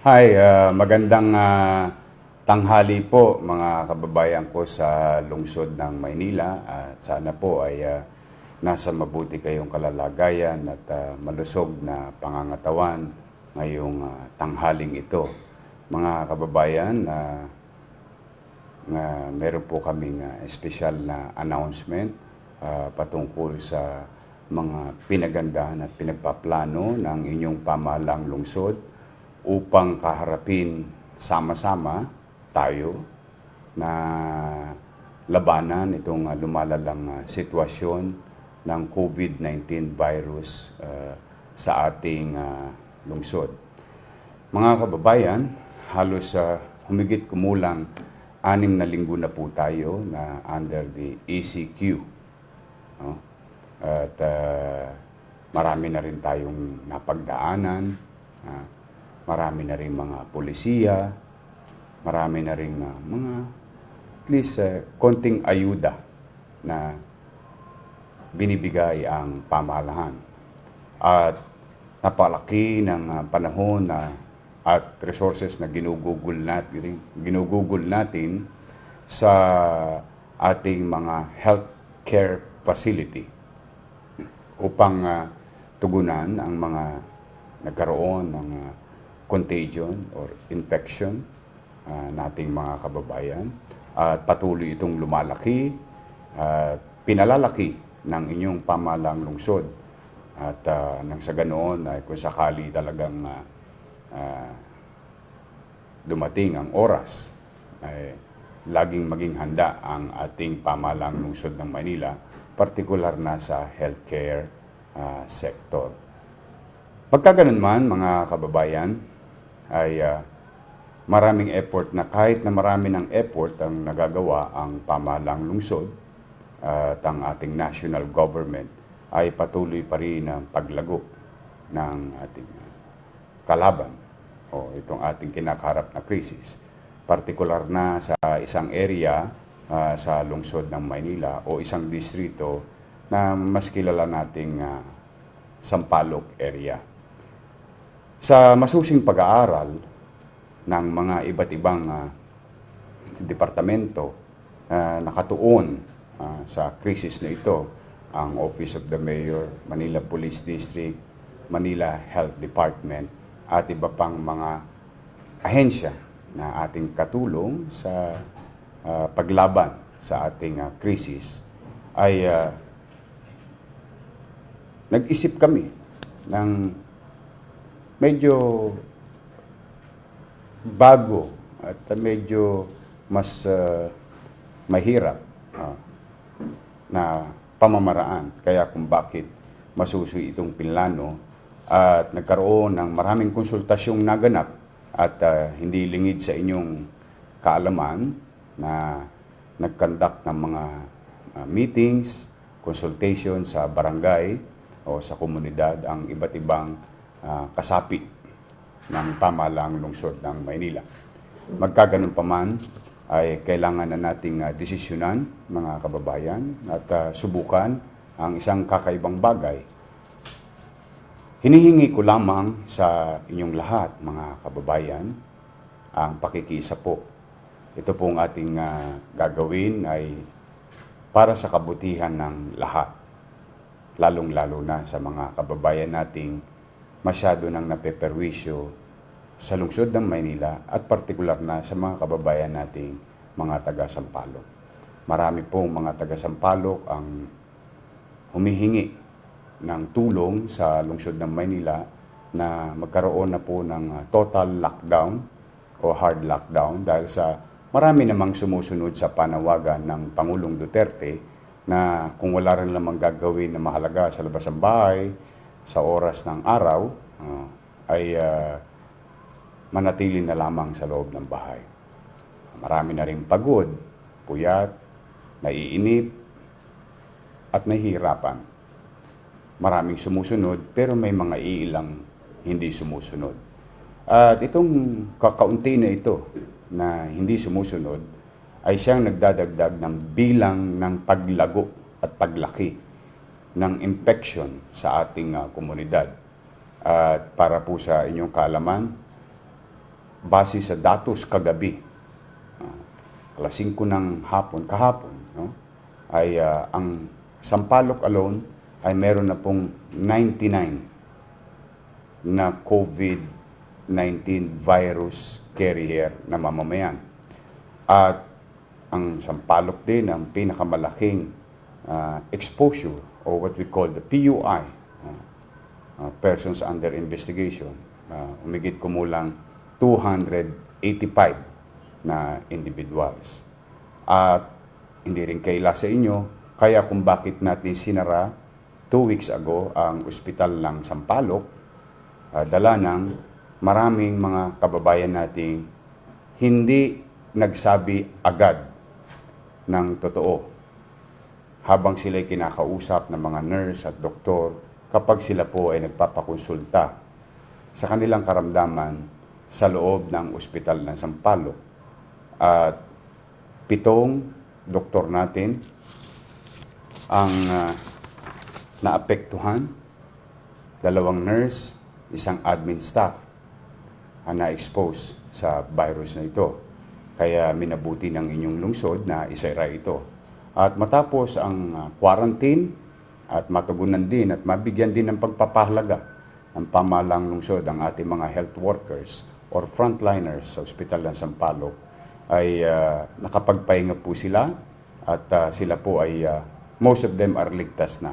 Hi, magandang tanghali po mga kababayan ko sa lungsod ng Maynila. At sana po ay nasa mabuti kayong kalalagayan at malusog na pangangatawan ngayong tanghaling ito. Mga kababayan, meron po kaming espesyal na announcement patungkol sa mga pinagandahan at pinagpaplano ng inyong pamahalaang lungsod upang kaharapin sama-sama tayo na labanan itong lumalalang sitwasyon ng COVID-19 virus sa ating lungsod. Mga kababayan, halos humigit kumulang 6 na linggo na po tayo na under the ECQ. No? At marami na rin tayong napagdaanan, marami na rin mga polisiya, marami na rin mga at least konting ayuda na binibigay ang pamahalaan. At napalaki ng panahon at resources na ginugugol natin sa ating mga healthcare facility upang tugunan ang mga nagkaroon ng contagion or infection nating mga kababayan. At patuloy itong lumalaki at pinalalaki ng inyong pamahalaang lungsod. At nang sa ganoon ay kung sakali talagang dumating ang oras, ay laging maging handa ang ating pamahalaang lungsod ng Manila, partikular na sa healthcare sector. Pagkaganon man, mga kababayan, ay maraming effort na kahit na marami ng effort ang nagagawa ang pamahalaang lungsod at ang ating national government ay patuloy pa rin ang paglago ng ating kalaban o itong ating kinakaharap na krisis. Partikular na sa isang area sa lungsod ng Maynila o isang distrito na mas kilala nating Sampaloc area. Sa masusing pag-aaral ng mga iba't ibang departamento nakatuon sa krisis na ito, ang Office of the Mayor, Manila Police District, Manila Health Department, at iba pang mga ahensya na ating katulong sa paglaban sa ating krisis, ay nag-isip kami ng medyo bago at medyo mas mahirap na pamamaraan. Kaya kung bakit masusuy itong pinlano at nagkaroon ng maraming konsultasyong naganap at hindi lingid sa inyong kaalaman na nag-conduct ng mga meetings, consultation sa barangay o sa komunidad ang iba't ibang kasapi ng pamahalaang lungsod ng Maynila. Magkaganon pa man, ay kailangan na nating desisyonan, mga kababayan, at subukan ang isang kakaibang bagay. Hinihingi ko lamang sa inyong lahat, mga kababayan, ang pakikiisa po. Ito pong ating gagawin ay para sa kabutihan ng lahat, lalong-lalo na sa mga kababayan nating masyado nang napeperwisyo sa lungsod ng Maynila at partikular na sa mga kababayan nating mga taga-Sampaloc. Marami pong mga taga-Sampaloc ang humihingi ng tulong sa lungsod ng Maynila na magkaroon na po ng total lockdown o hard lockdown dahil sa marami namang sumusunod sa panawagan ng Pangulong Duterte na kung wala rin lamang gagawin na mahalaga sa labas ng bahay sa oras ng araw, ay manatili na lamang sa loob ng bahay. Marami na rin pagod, puyat, naiinip, at nahihirapan. Maraming sumusunod pero may mga iilang hindi sumusunod. At itong kakaunti na ito na hindi sumusunod ay siyang nagdadagdag ng bilang ng paglago at paglaki ng infection sa ating komunidad. At para po sa inyong kaalaman, base sa datos kagabi, alas 5 ng hapon, kahapon, no? Ay ang Sampaloc alone ay meron na pong 99 na COVID-19 virus carrier na mamamayan. At ang Sampaloc din ang pinakamalaking exposure or what we call the PUI, persons under investigation, umigit kumulang 285 na individuals. At hindi rin kaila sa inyo, kaya kung bakit natin sinara 2 weeks ago ang ospital ng Sampaloc, dala ng maraming mga kababayan nating hindi nagsabi agad ng totoo habang sila'y kinakausap ng mga nurse at doktor kapag sila po ay nagpapakonsulta sa kanilang karamdaman sa loob ng ospital ng Sampaloc. At 7 doktor natin ang naapektuhan, 2 nurse, 1 admin staff ang na-expose sa virus na ito. Kaya minabuti ng inyong lungsod na isara ito. At matapos ang quarantine at matugunan din at mabigyan din ng pagpapahalaga ng pamahalang lungsod ang ating mga health workers or frontliners sa ospital ng Sampaloc, ay nakapagpahinga po sila at sila po ay most of them are ligtas na.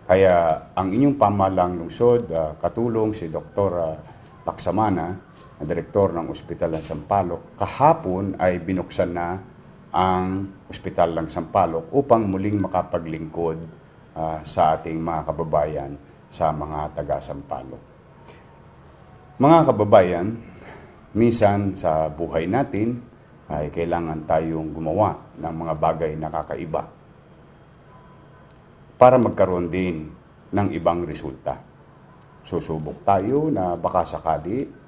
Kaya ang inyong pamahalang lungsod, katulong si Dr. Laksamana, na direktor ng ospital ng Sampaloc, kahapon ay binuksan na ang ospital ng Sampaloc upang muling makapaglingkod sa ating mga kababayan sa mga taga-Sampaloc. Mga kababayan, minsan sa buhay natin ay kailangan tayong gumawa ng mga bagay na kakaiba para magkaroon din ng ibang resulta. Susubok tayo na baka sakali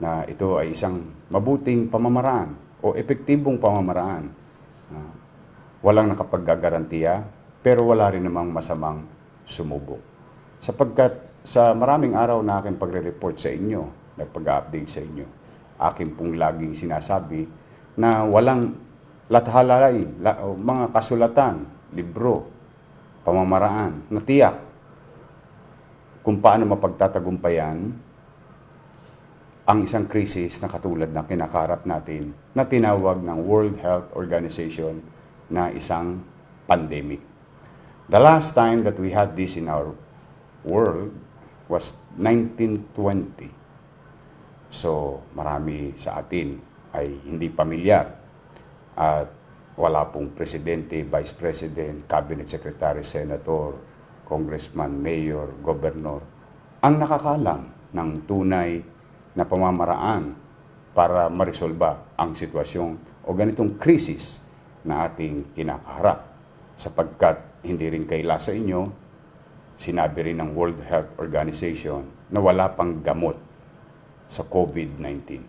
na ito ay isang mabuting pamamaraan o epektibong pamamaraan. Walang nakapaggagarantiya, pero wala rin namang masamang sumubok. Sapagkat sa maraming araw na aking pagre-report sa inyo, nagpag-update sa inyo, aking pong laging sinasabi na walang lathalay, mga kasulatan, libro, pamamaraan, na tiyak kung paano mapagtatagumpayan ang isang krisis na katulad ng kinakaharap natin na tinawag ng World Health Organization na isang pandemic. The last time that we had this in our world was 1920. So marami sa atin ay hindi pamilyar at wala pong presidente, vice president, cabinet secretary, senator, congressman, mayor, gobernador ang nakakalam ng tunay na pamamaraan para maresolba ang sitwasyon o ganitong krisis na ating kinakaharap. Sapagkat hindi rin kaila sa inyo, sinabi rin ng World Health Organization na wala pang gamot sa COVID-19.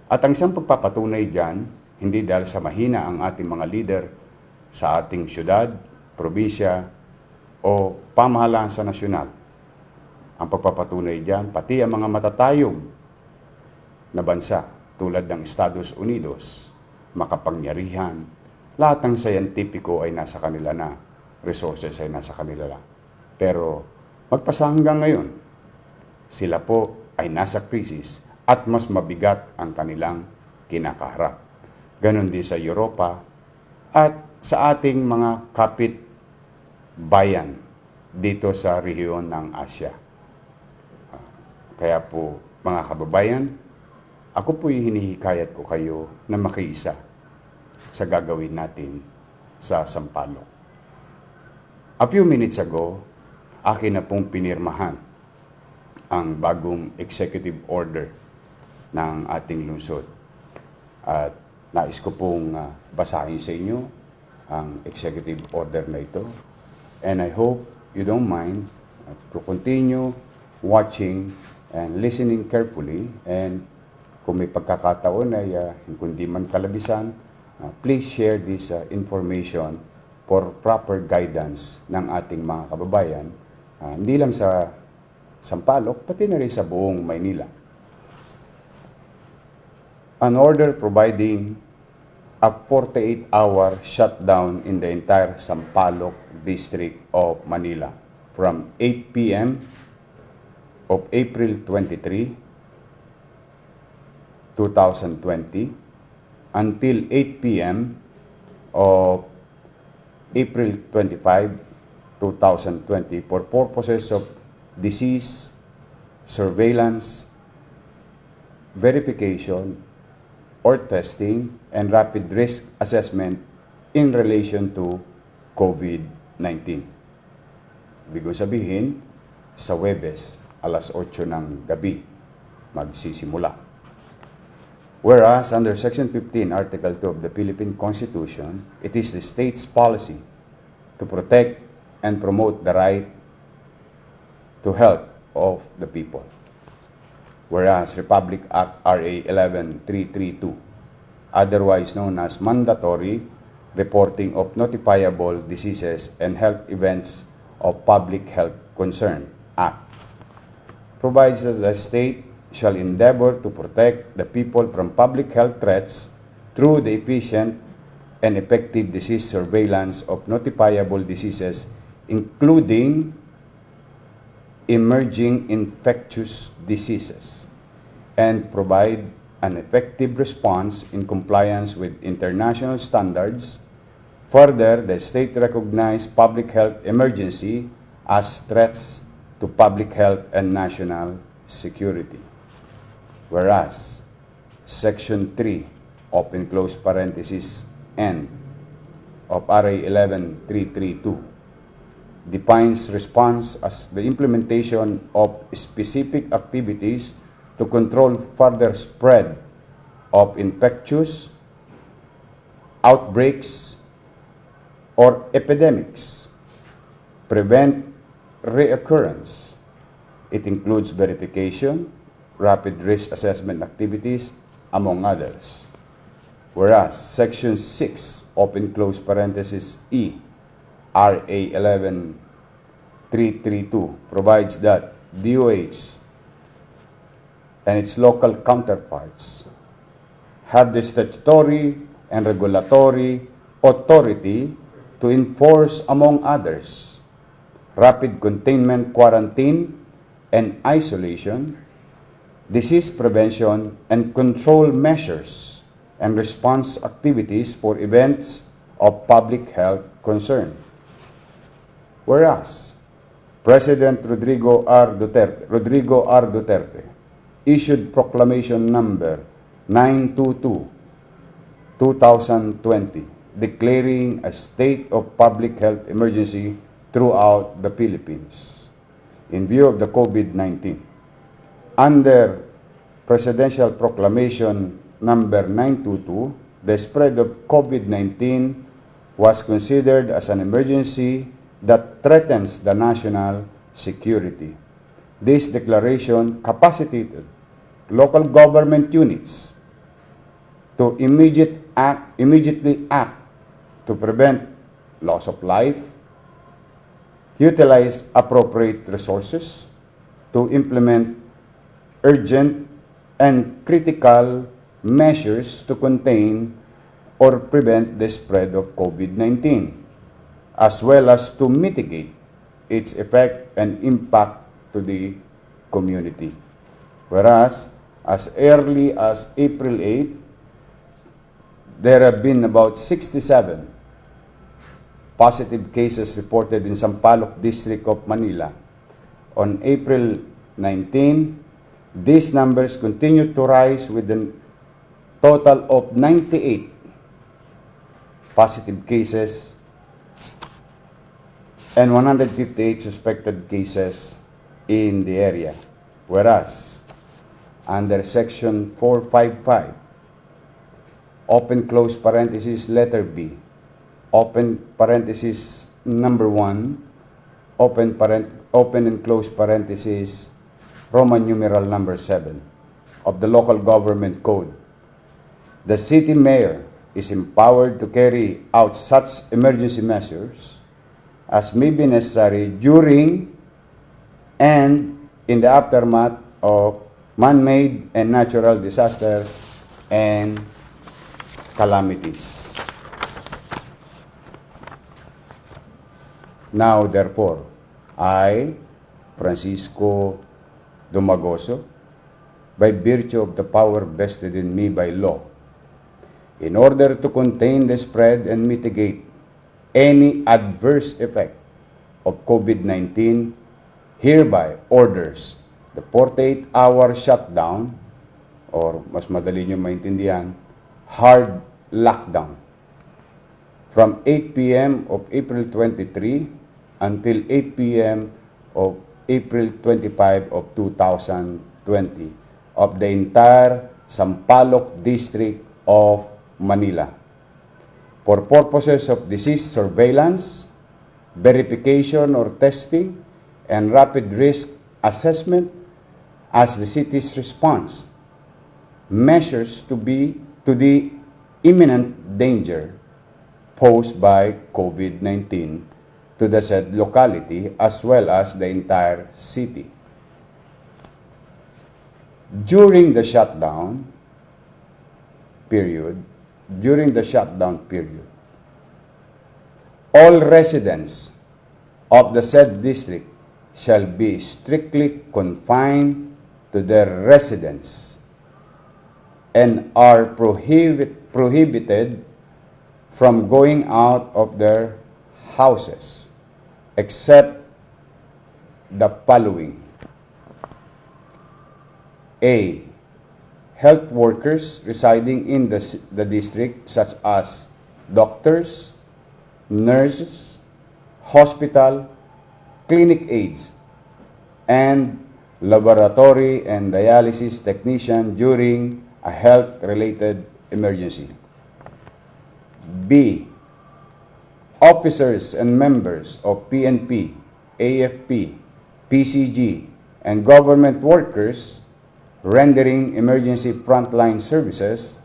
At ang isang pagpapatunay dyan, hindi dahil sa mahina ang ating mga leader sa ating syudad, probinsya, o pamahalaan sa nasyonal. Ang pagpapatunay dyan, pati ang mga matatayog na bansa tulad ng Estados Unidos, makapangyarihan, lahat ng scientifico ay nasa kanila na, resources ay nasa kanila na. Pero magpasa hanggang ngayon, sila po ay nasa krisis at mas mabigat ang kanilang kinakaharap. Ganon din sa Europa at sa ating mga kapit bayan dito sa rehiyon ng Asya. Kaya po, mga kababayan, ako po'y hinihikayat ko kayo na makiisa sa gagawin natin sa Sampaloc. A few minutes ago, akin na pong pinirmahan ang bagong executive order ng ating lungsod. At nais ko pong basahin sa inyo ang executive order na ito. And I hope you don't mind to continue watching and listening carefully, and kung may pagkakataon ay kung di man kalabisan, please share this information for proper guidance ng ating mga kababayan, hindi lang sa Sampaloc, pati na rin sa buong Maynila. an order providing a 48-hour shutdown in the entire Sampaloc district of Manila from 8 p.m. of April 23, 2020 until 8 p.m. of April 25, 2020 for purposes of disease, surveillance, verification, or testing and rapid risk assessment in relation to COVID-19. Ibig sabihin, sa Huwebes, alas 8 ng gabi, magsisimula. Whereas, under Section 15, Article 2 of the Philippine Constitution, it is the state's policy to protect and promote the right to health of the people. Whereas, Republic Act RA 11332, otherwise known as Mandatory Reporting of Notifiable Diseases and Health Events of Public Health Concern Act, provides that the state shall endeavor to protect the people from public health threats through the efficient and effective disease surveillance of notifiable diseases, including emerging infectious diseases, and provide an effective response in compliance with international standards. Further, the state recognized public health emergency as threats to public health and national security. Whereas, Section 3, open close parenthesis, N, of RA 11332, defines response as the implementation of specific activities to control further spread of infectious outbreaks or epidemics, prevent reoccurrence. It includes verification, rapid risk assessment activities, among others. Whereas Section 6, open close parenthesis E, RA 11332 provides that DOH and its local counterparts have the statutory and regulatory authority to enforce, among others, rapid containment, quarantine, and isolation, disease prevention and control measures, and response activities for events of public health concern. Whereas, President Rodrigo R. Duterte issued Proclamation Number 922/2020, declaring a state of public health emergency throughout the Philippines in view of the COVID-19. Under Presidential Proclamation Number 922, the spread of COVID-19 was considered as an emergency that threatens the national security. This declaration capacitated local government units to immediately act to prevent loss of life, utilize appropriate resources to implement urgent and critical measures to contain or prevent the spread of COVID-19, as well as to mitigate its effect and impact to the community. Whereas, as early as April 8, there have been about 67 positive cases reported in Sampaloc District of Manila. On April 19, these numbers continue to rise with a total of 98 positive cases and 158 suspected cases in the area. Whereas, under Section 455, open close parenthesis letter B, open parenthesis number 1, open and close parenthesis Roman numeral number 7 of the Local Government Code, the city mayor is empowered to carry out such emergency measures as may be necessary during and in the aftermath of man-made and natural disasters and calamities. Now, therefore, I, Francisco Dumagoso, by virtue of the power vested in me by law, in order to contain the spread and mitigate any adverse effect of COVID-19, hereby orders the 48-hour shutdown, or mas madali nyo maintindihan, hard lockdown, from 8 p.m. of April 23 until 8 p.m. of April 25 of 2020 of the entire Sampaloc District of Manila for purposes of disease surveillance, verification or testing, and rapid risk assessment as the city's response measures to the imminent danger posed by COVID-19 to the said locality as well as the entire city. During the shutdown period, all residents of the said district shall be strictly confined to their residence and are prohibited from going out of their houses except the following. A. Health workers residing in the district such as doctors, nurses, hospital, clinic aides, and laboratory and dialysis technician during a health-related emergency. B. Officers and members of PNP, AFP, PCG, and government workers rendering emergency frontline services,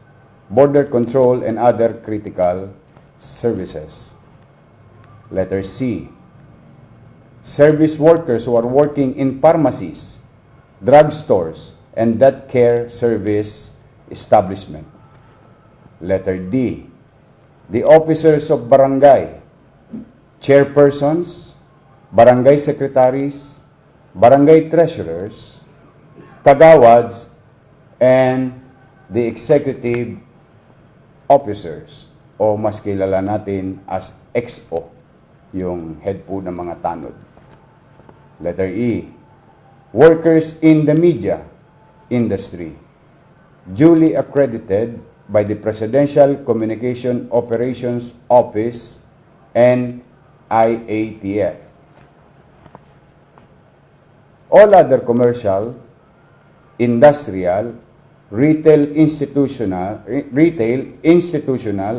border control, and other critical services. Letter C. Service workers who are working in pharmacies, drugstores, and death care service establishment. Letter D. The officers of barangay, chairpersons, barangay secretaries, barangay treasurers, kagawads, and the executive officers, o mas kilala natin as EXO, yung head po ng mga tanod. Letter E. Workers in the media industry, duly accredited by the Presidential Communication Operations Office and IATF. All other commercial, industrial, retail, institutional,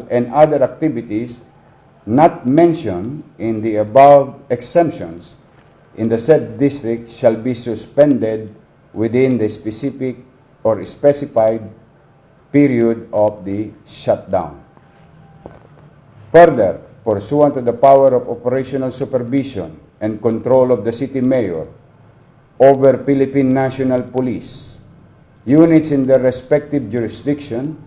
and other activities not mentioned in the above exemptions in the said district shall be suspended within the specific or specified period of the shutdown. Further, pursuant to the power of operational supervision and control of the city mayor over Philippine National Police, units in their respective jurisdiction,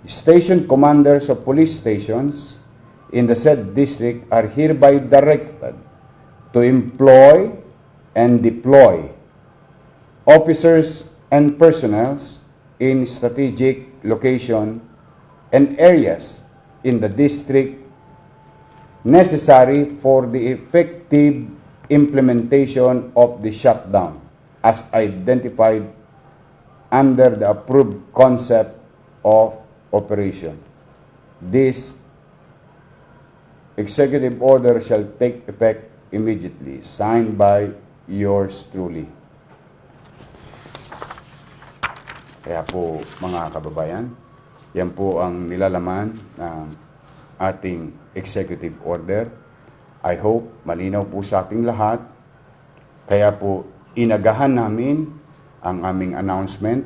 station commanders of police stations in the said district are hereby directed to employ and deploy officers and personnel in strategic location and areas in the district necessary for the effective implementation of the shutdown as identified under the approved concept of operation. This executive order shall take effect immediately. Signed by yours truly. Kaya po mga kababayan, yan po ang nilalaman ng ating executive order. I hope malinaw po sa ating lahat. Kaya po inagahan namin ang aming announcement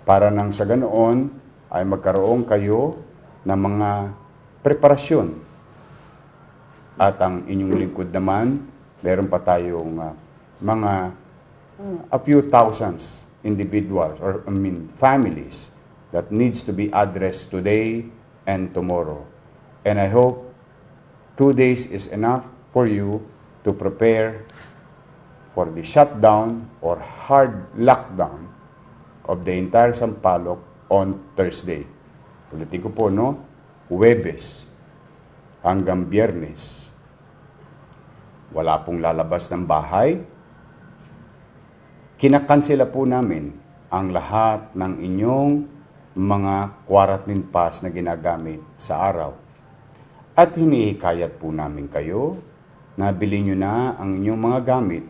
para nang sa ganoon ay magkaroon kayo ng mga preparasyon. At ang inyong lingkod naman, meron pa tayong a few thousands individuals or families that needs to be addressed today and tomorrow. And I hope 2 days is enough for you to prepare for the shutdown or hard lockdown of the entire Sampaloc on Thursday. Ulitin ko po, no? Huwebes hanggang Biyernes. Wala pong lalabas ng bahay. Kinakansela po namin ang lahat ng inyong mga quarantine pass na ginagamit sa araw. At hinihikayat po namin kayo na bilhin nyo na ang inyong mga gamit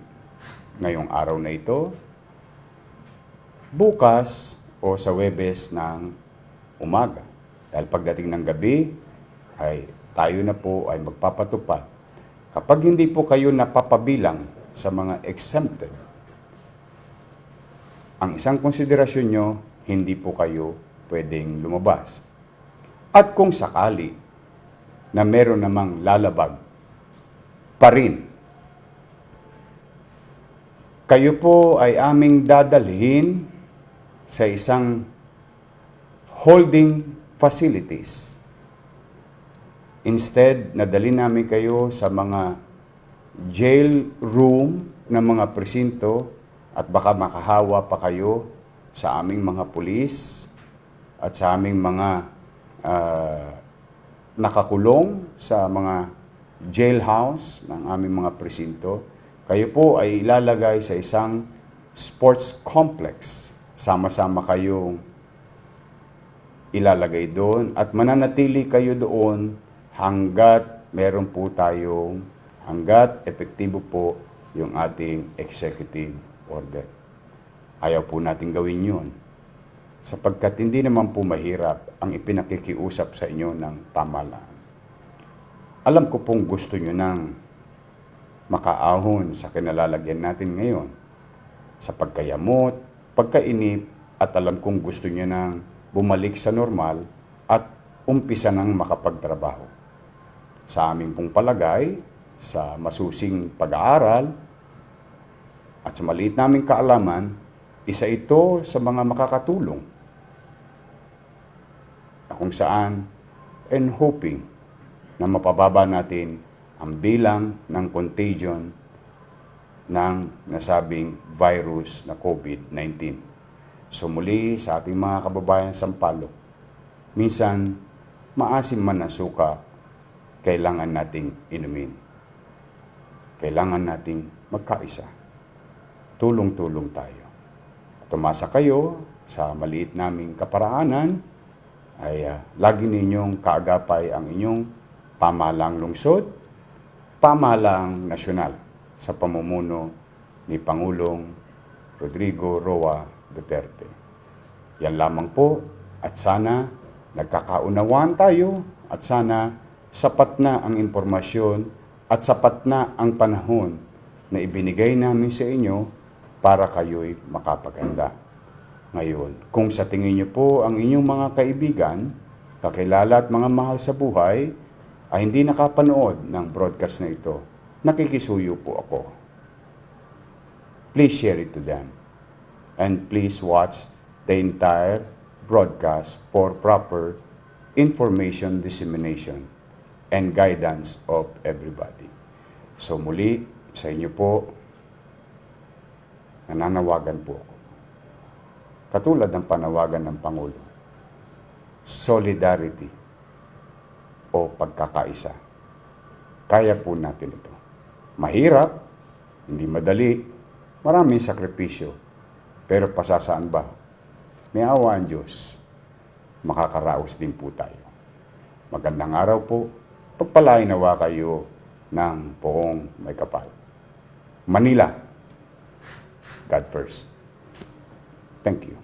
ngayong araw na ito, bukas o sa Huwebes ng umaga. Dahil pagdating ng gabi, ay tayo na po ay magpapatupad. Kapag hindi po kayo napapabilang sa mga exempted, ang isang konsiderasyon nyo, hindi po kayo pwedeng lumabas. At kung sakali na meron namang lalabag pa rin, kayo po ay aming dadalhin sa isang holding facilities. Instead, nadali namin kayo sa mga jail room ng mga presinto at baka makahawa pa kayo sa aming mga pulis at sa aming mga nakakulong sa mga jailhouse ng aming mga presinto. Kayo po ay ilalagay sa isang sports complex. Sama-sama kayong ilalagay doon at mananatili kayo doon hanggat meron po tayong, hanggat epektibo po yung ating executive order. Ayaw po natin gawin yun sapagkat hindi naman po mahirap ang ipinakikiusap sa inyo ng pamahalaan. Alam ko pong gusto nyo nang makaahon sa kinalalagyan natin ngayon sa pagkayamot, pagkainip, at alam kong gusto nyo nang bumalik sa normal at umpisa nang makapagtrabaho. Sa aming pong palagay, sa masusing pag-aaral, at sa maliit naming kaalaman, isa ito sa mga makakatulong na kung saan and hoping na mapababa natin ang bilang ng contagion ng nasabing virus na COVID-19. So muli sa ating mga kababayan sa Sampaloc, minsan maasim man ang suka, kailangan nating inumin. Kailangan nating magkaisa. Tulong-tulong tayo. Tumasa kayo sa maliit naming kaparaanan, ay lagi ninyong kaagapay ang inyong pamahalang lungsod, pamahalang nasyonal sa pamumuno ni Pangulong Rodrigo Roa Duterte. Yan lamang po at sana nagkakaunawaan tayo at sana sapat na ang impormasyon at sapat na ang panahon na ibinigay namin sa inyo para kayo'y makapaganda. Ngayon, kung sa tingin niyo po ang inyong mga kaibigan, kakilala at mga mahal sa buhay ay hindi nakapanood ng broadcast na ito, nakikisuyo po ako. Please share it to them. And please watch the entire broadcast for proper information dissemination and guidance of everybody. So muli, sa inyo po, nananawagan po ako. Katulad ng panawagan ng Pangulo, solidarity o pagkakaisa. Kaya po natin ito. Mahirap, hindi madali, maraming sakripisyo, pero pasasaan ba? May awa ang Diyos, makakaraos din po tayo. Magandang araw po, pagpalain nawa kayo ng poong may kapal. Manila, God first. Thank you.